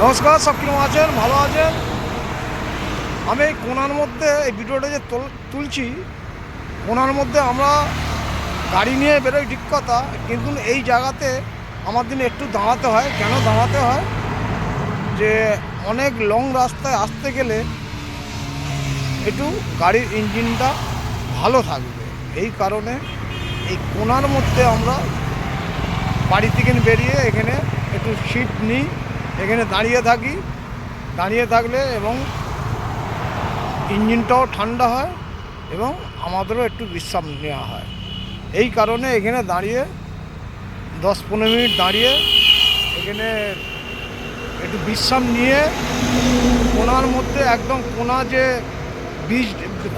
নমস্কার, সব কিরকম আছেন? ভালো আছেন? আমি এই কোনার মধ্যে এই ভিডিওটা যে তুলছি, কোনার মধ্যে আমরা গাড়ি নিয়ে বেরোই ঠিক কথা, কিন্তু এই জায়গাতে আমার দিনে একটু দাঁড়াতে হয়। কেন দাঁড়াতে হয়? যে অনেক লং রাস্তায় আসতে গেলে একটু গাড়ির ইঞ্জিনটা ভালো থাকবে। এই কারণে এই কোনার মধ্যে আমরা বাড়ি থেকে বেরিয়ে এখানে একটু সিট নিই, এখানে দাঁড়িয়ে থাকি। দাঁড়িয়ে থাকলে এবং ইঞ্জিনটাও ঠান্ডা হয় এবং আমাদেরও একটু বিশ্রাম নেওয়া হয়। এই কারণে এখানে দাঁড়িয়ে 10-15 মিনিট দাঁড়িয়ে এখানে একটু বিশ্রাম নিয়ে কোনার মধ্যে একদম কোনা যে বীজ,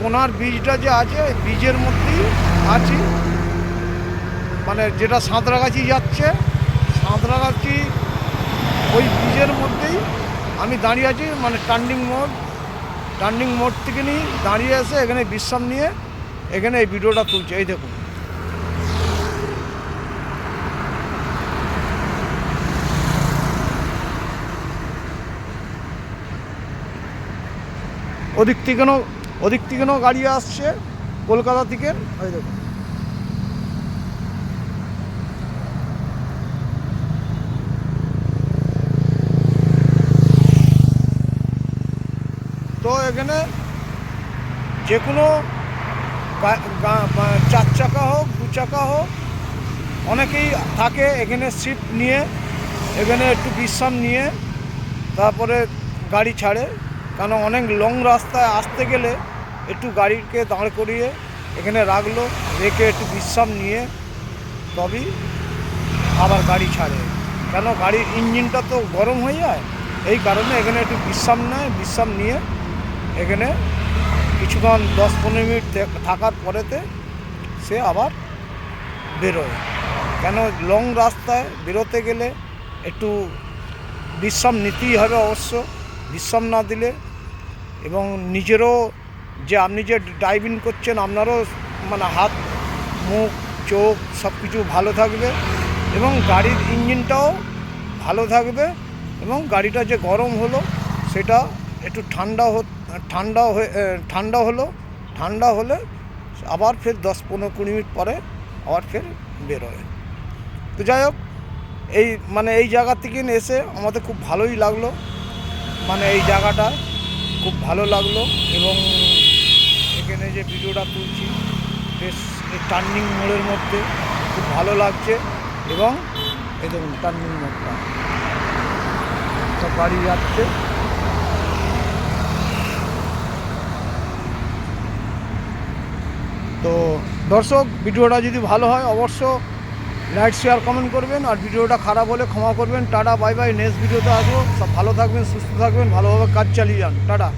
কোনার বীজটা যে আছে বীজের মধ্যেই আছি, মানে যেটা সাঁতরাগাছি যাচ্ছে, সাঁতরাগাছি ওই বীজের মধ্যেই আমি দাঁড়িয়ে আছি। মানে টার্নিং মোড থেকে নিয়ে দাঁড়িয়ে এসে এখানে বিশ্রাম নিয়ে এখানে এই ভিডিওটা তুলছে। এই দেখুন, ওদিক থেকেও গাড়ি আসছে কলকাতা থেকে। এই দেখুন, তো এখানে যে কোনো 4 চাকা হোক 2 চাকা হোক অনেকেই থাকে এখানে সিট নিয়ে এখানে একটু বিশ্রাম নিয়ে তারপরে গাড়ি ছাড়ে। কারণ অনেক লং রাস্তায় আসতে গেলে একটু গাড়িকে দাঁড় করিয়ে এখানে রাখলো, রেখে একটু বিশ্রাম নিয়ে তবেই আবার গাড়ি ছাড়ে। কেন গাড়ির ইঞ্জিনটা তো গরম হয়ে যায়। এই কারণে এখানে একটু বিশ্রাম নেয়, বিশ্রাম নিয়ে এখানে কিছুক্ষণ 10-15 মিনিট থাকার পরেতে সে আবার বেরোয়। কেন লং রাস্তায় বেরোতে গেলে একটু বিশ্রাম নিতেই হবে অবশ্য। বিশ্রাম না দিলে এবং নিজেরও যে আপনি যে ড্রাইভিং করছেন আপনারও মানে হাত, মুখ, চোখ সব কিছু ভালো থাকবে এবং গাড়ির ইঞ্জিনটাও ভালো থাকবে এবং গাড়িটা যে গরম হলো সেটা একটু ঠান্ডা হলে আবার ফের 10-15-20 মিনিট পরে আবার ফের বেরোয়। তো যাই হোক, এই জায়গা থেকে এসে আমাদের খুব ভালোই লাগলো। মানে এই জায়গাটা খুব ভালো লাগলো এবং এখানে যে ভিডিওটা তুলছি বেশ এই টার্নিং মোড়ের মধ্যে খুব ভালো লাগছে। এবং এই দেখুন টার্নিং মোড়টা সব গাড়ি যাচ্ছে। তো দর্শক, ভিডিওটা যদি ভালো হয় অবশ্য লাইক, শেয়ার, কমেন্ট করবেন। আর ভিডিওটা খারাপ হলে ক্ষমা করবেন। Tata, bye bye. নেক্সট ভিডিওতে আসবো। সব ভালো থাকবেন, সুস্থ থাকবেন, ভালোভাবে কাজ চালিয়ে যান। টাটা।